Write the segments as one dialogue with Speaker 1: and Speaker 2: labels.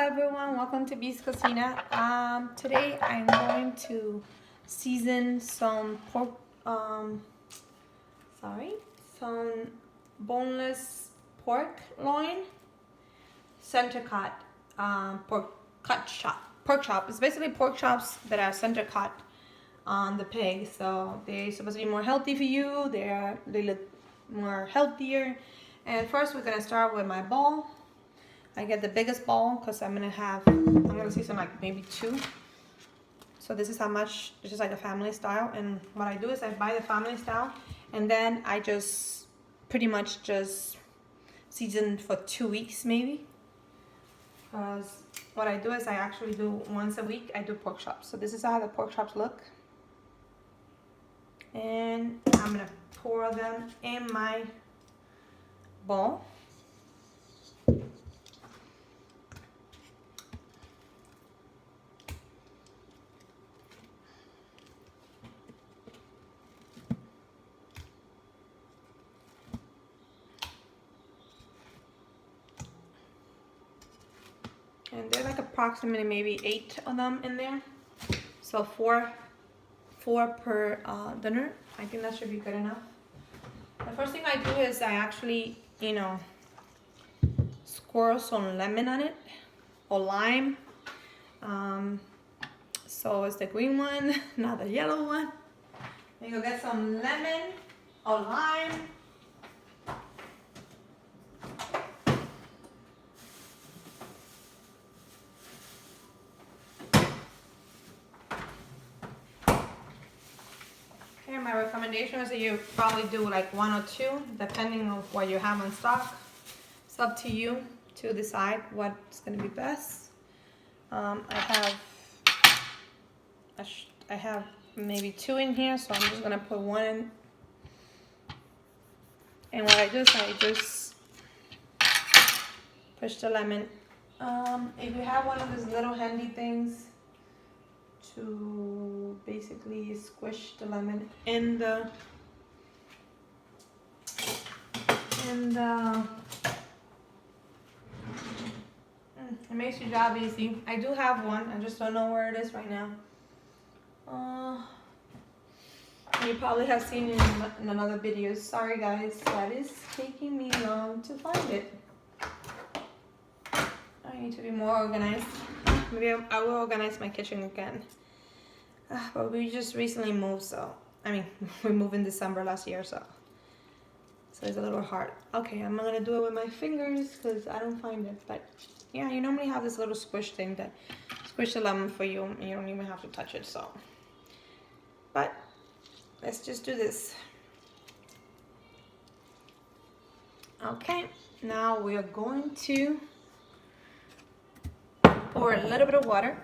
Speaker 1: everyone, welcome to Beast Cocina. Today I'm going to season some some boneless pork loin, center cut, pork chop. It's basically pork chops that are center cut on the pig. So they're supposed to be more healthy for you. They look more healthier. And first we're gonna start with my bowl. I get the biggest bowl because I'm gonna season like maybe 2. So this is how much. This is like a family style, and what I do is I buy the family style, and then I just pretty much just season for 2 weeks maybe. Because what I do is I actually do once a week. I do pork chops. So this is how the pork chops look, and I'm gonna pour them in my bowl. And there's like approximately maybe 8 of them in there. So four per dinner. I think that should be good enough. The first thing I do is I actually, squirrel some lemon on it, or lime. So it's the green one, not the yellow one. Then go get some lemon or lime. Okay, my recommendation is that you probably do like 1 or 2, depending on what you have in stock. It's up to you to decide what's going to be best. I have maybe 2 in here, so I'm just going to put 1 in. And what I do is I just push the lemon. If you have one of those little handy things to basically squish the lemon in the it makes your job easy. I do have one, I just don't know where it is right now. You probably have seen it in another video. Sorry guys, that is taking me long to find it. I need to be more organized. Maybe I will organize my kitchen again. But we just recently moved, so we moved in December last year, so it's a little hard. Okay, I'm gonna do it with my fingers because I don't find it. But yeah, you normally have this little squish thing that squish the lemon for you, and you don't even have to touch it. So, but let's just do this. Okay, now we are going to pour a little bit of water.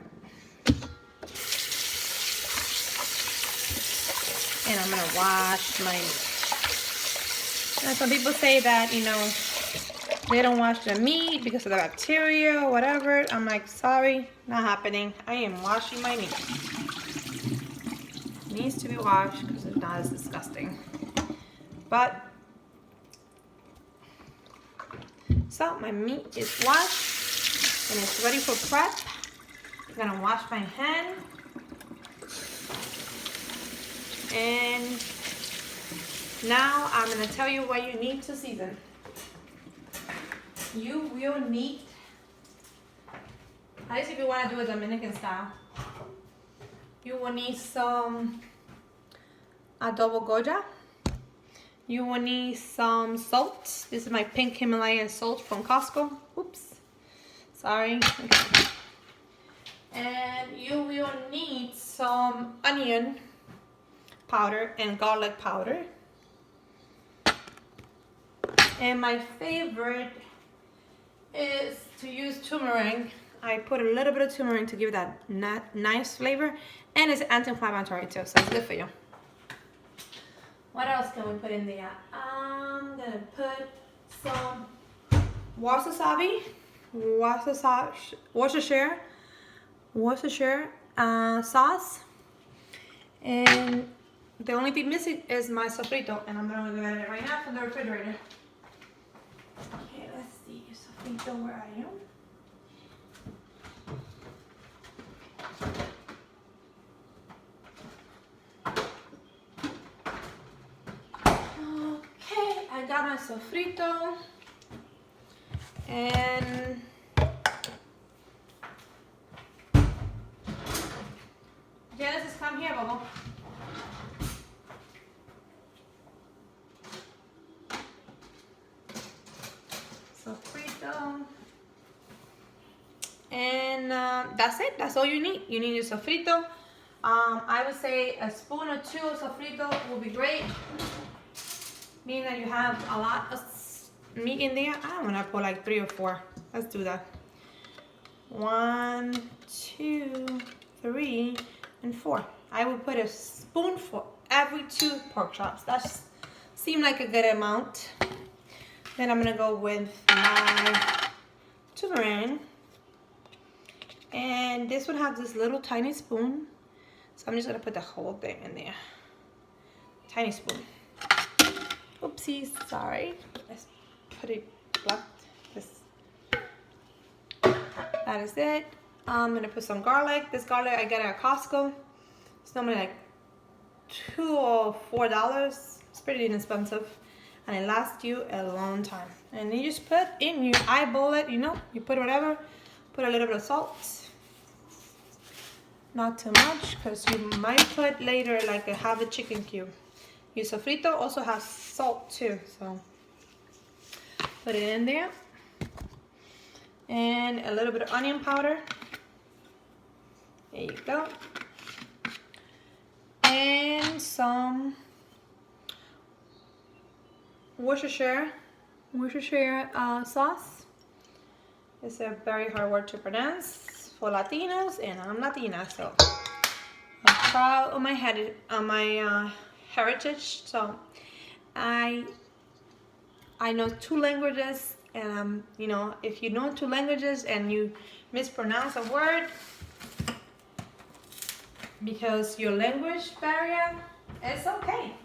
Speaker 1: And I'm gonna wash my meat. Now, some people say that, they don't wash the meat because of the bacteria or whatever. I'm like, sorry, not happening. I am washing my meat. It needs to be washed because if not, it's disgusting. But, so my meat is washed and it's ready for prep. I'm gonna wash my hand. And now I'm going to tell you what you need to season. You will need, at least if you want to do a Dominican style, you will need some adobo goja. You will need some salt. This is my pink Himalayan salt from Costco. Oops, sorry. Okay. And you will need some onion powder and garlic powder. And my favorite is to use turmeric. I put a little bit of turmeric to give that nice flavor, and it's anti-inflammatory too, so it's good for you. What else can we put in there? I'm gonna put some wasabi, Worcestershire sauce, and the only thing missing is my sofrito, and I'm gonna get it right now from the refrigerator. Okay, let's see, sofrito, where are you? a sofrito. And Genesis, come here, Bobo. Sofrito. And that's it. That's all you need. You need your sofrito. I would say a spoon or two of sofrito will be great. Meaning that you have a lot of meat in there. I don't want to put like 3 or 4. Let's do that. 1, 2, 3, and 4. I will put a spoon for every 2 pork chops. That seemed like a good amount. Then I'm gonna go with my turmeric. And this one has this little tiny spoon. So I'm just gonna put the whole thing in there. Tiny spoon. Oopsies, sorry. Let's put it like this. That is it. I'm gonna put some garlic. This garlic I got at Costco. It's normally like $2 or $4. It's pretty inexpensive. And it lasts you a long time. And you just put in, you eyeball it, you know, you put whatever. Put a little bit of salt. Not too much, because you might put later like a half a chicken cube. Your sofrito also has salt too, so put it in there. And a little bit of onion powder. There you go. And some Worcestershire sauce. It's a very hard word to pronounce for Latinos, and I'm Latina, so I'm proud of my heritage. So I know 2 languages, and you know, if you know 2 languages and you mispronounce a word because your language barrier, it's okay.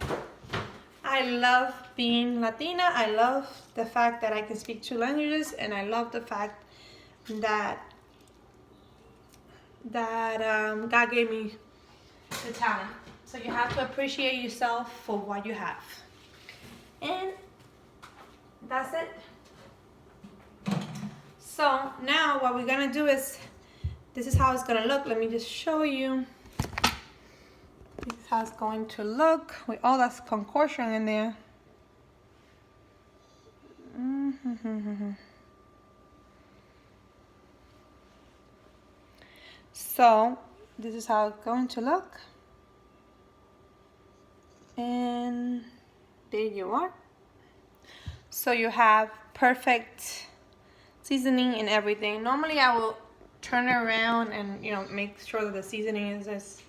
Speaker 1: I love being Latina. I love the fact that I can speak 2 languages, and I love the fact that God gave me the talent. So you have to appreciate yourself for what you have. And that's it. So now what we're gonna do is, this is how it's gonna look. Let me just show you. This is how it's going to look with all that concoction in there. So this is how it's going to look. And there you are. So you have perfect seasoning and everything. Normally I will turn it around and, you know, make sure that the seasoning is just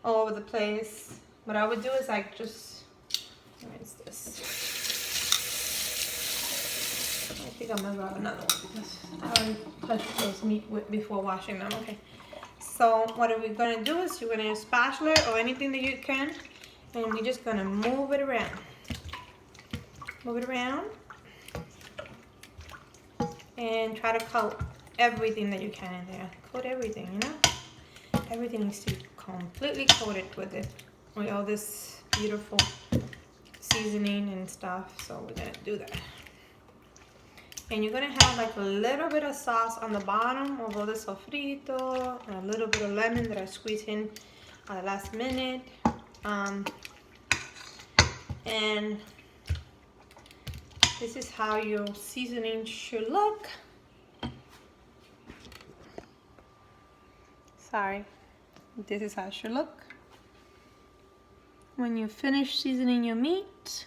Speaker 1: all over the place. What I would do is like just, where is this? I think I'm gonna grab another one because I already touched those meat before washing them. Okay. So what we're gonna do is you're gonna use a spatula or anything that you can, and we're just gonna move it around. Move it around. And try to coat everything that you can in there. Coat everything, you know? Everything needs to be completely coated with it. With all this beautiful seasoning and stuff. So we're gonna do that. And you're gonna have like a little bit of sauce on the bottom of all the sofrito, and a little bit of lemon that I squeezed in at the last minute. And this is how your seasoning should look. Sorry, this is how it should look. When you finish seasoning your meat,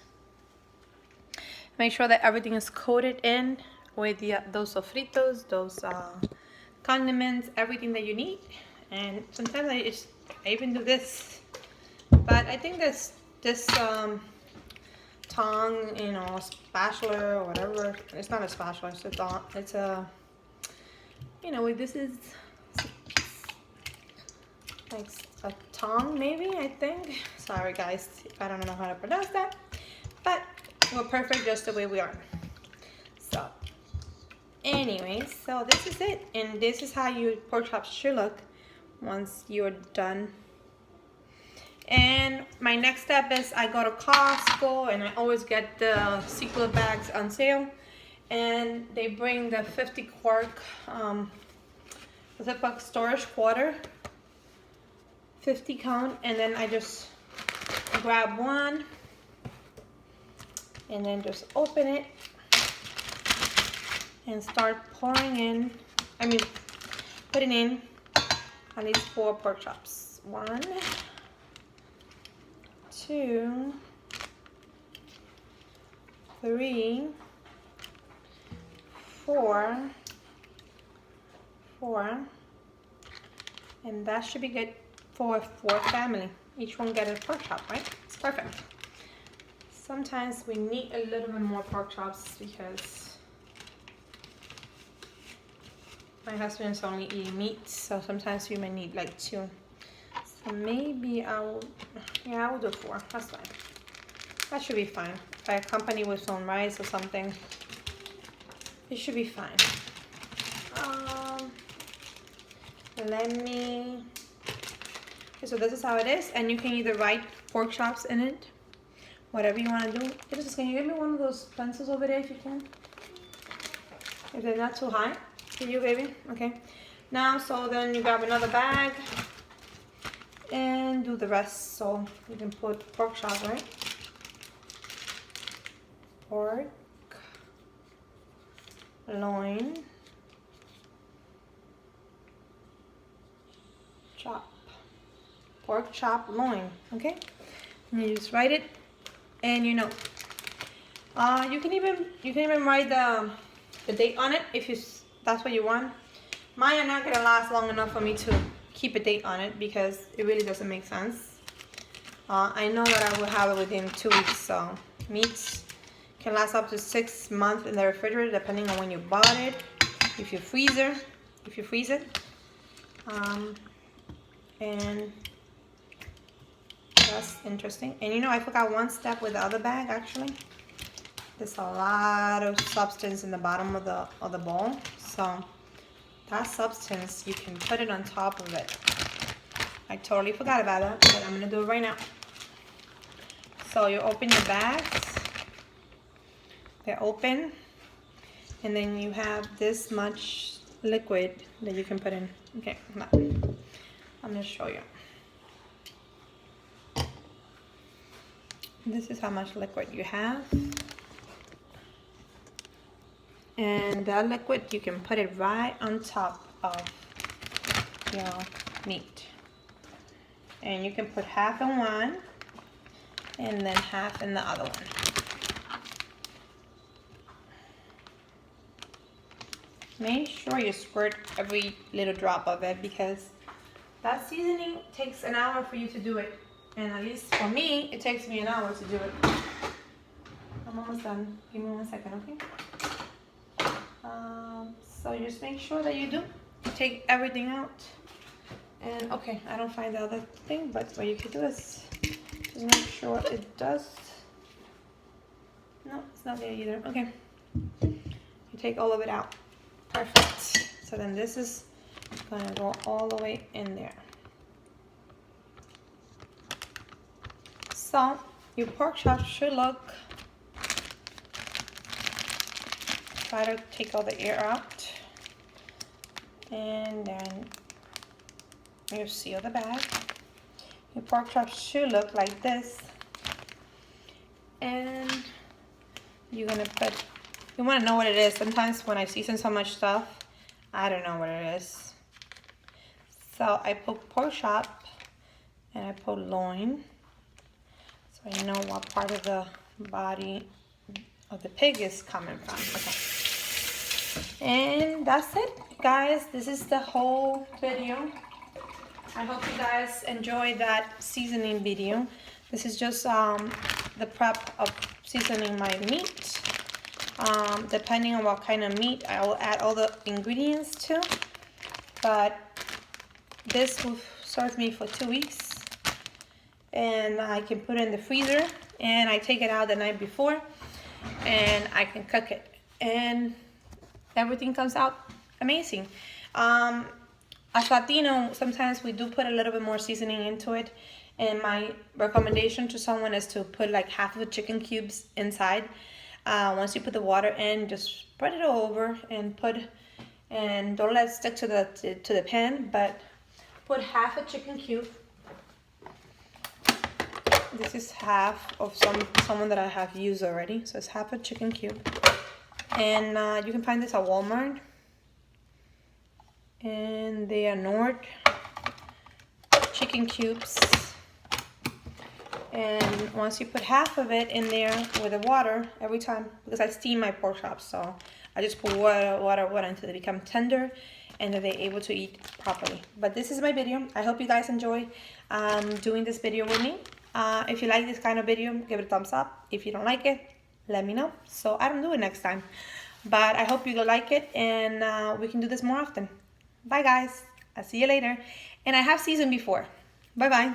Speaker 1: make sure that everything is coated in with those sofritos, those condiments, everything that you need. And sometimes I even do this, but I think this tongue, you know, spatula or whatever. It's not a spatula. It's a you know, this is like a tongue, maybe, I think. Sorry guys, I don't know how to pronounce that, but we're perfect just the way we are. So anyways, so this is it, and this is how your pork chops should look once you're done. And my next step is I go to Costco, and I always get the Secret bags on sale, and they bring the 50 quart Ziploc storage quarter, 50 count, and then I just grab one and then just open it and start pouring in, putting in at least 4 pork chops. 1, 2, 3, 4, and that should be good for a 4th family. Each one get a pork chop, right? It's perfect. Sometimes we need a little bit more pork chops because my husband's only eating meat, so sometimes we may need like 2. So maybe I'll do 4. That's fine. That should be fine. If I accompany with some rice or something, it should be fine. Okay, so this is how it is, and you can either write pork chops in it, whatever you want to do. Can you give me one of those pencils over there if you can? If they're not too high for you, baby. Okay. Now, so then you grab another bag and do the rest. So you can put pork chop, right? Pork, loin, chop, pork chop, loin. Okay. And you just write it, and you know. You can even write the date on it if that's what you want. Mine are not gonna last long enough for me to keep a date on it because it really doesn't make sense. I know that I will have it within 2 weeks. So meats can last up to 6 months in the refrigerator depending on when you bought it. If you freeze it, and that's interesting. And you know, I forgot one step with the other bag actually. There's a lot of substance in the bottom of the bowl, so that substance you can put it on top of it. I totally forgot about that, but I'm gonna do it right now. So you open your bags, they're open, and then you have this much liquid that you can put in. Okay, I'm gonna show you. This is how much liquid you have. And that liquid, you can put it right on top of your meat. And you can put half in one and then half in the other one. Make sure you squirt every little drop of it because that seasoning takes an hour for you to do it. And at least for me, it takes me an hour to do it. I'm almost done. Give me 1 second, okay? So just make sure that you do take everything out. And okay, I don't find the other thing, but what you can do is just make sure it does. No, it's not there either. Okay, you take all of it out. Perfect. So then this is gonna go all the way in there. So your pork chops should look. Try to take all the air out, and then you seal the bag. Your pork chops should look like this, and you're gonna put. You want to know what it is. Sometimes when I season so much stuff, I don't know what it is. So I put pork chop and I put loin, so I know what part of the body of the pig is coming from. Okay. And that's it, guys. This is the whole video. I hope you guys enjoyed that seasoning video. This is just the prep of seasoning my meat. Depending on what kind of meat, I will add all the ingredients to. But this will serve me for 2 weeks. And I can put it in the freezer. And I take it out the night before. And I can cook it. And everything comes out amazing. As Latino, sometimes we do put a little bit more seasoning into it, And my recommendation to someone is to put like half of the chicken cubes inside. Once you put the water in, just spread it all over and don't let it stick to the pan, but put half a chicken cube. This is half of someone that I have used already, so it's half a chicken cube. And you can find this at Walmart. And they are Nord chicken cubes. And once you put half of it in there with the water every time, because I steam my pork chops, so I just put water until they become tender and that they're able to eat properly. But this is my video. I hope you guys enjoy doing this video with me. If you like this kind of video, give it a thumbs up. If you don't like it, let me know so I don't do it next time. But I hope you like it, and we can do this more often. Bye guys, I'll see you later. And I have seasoned before. Bye bye.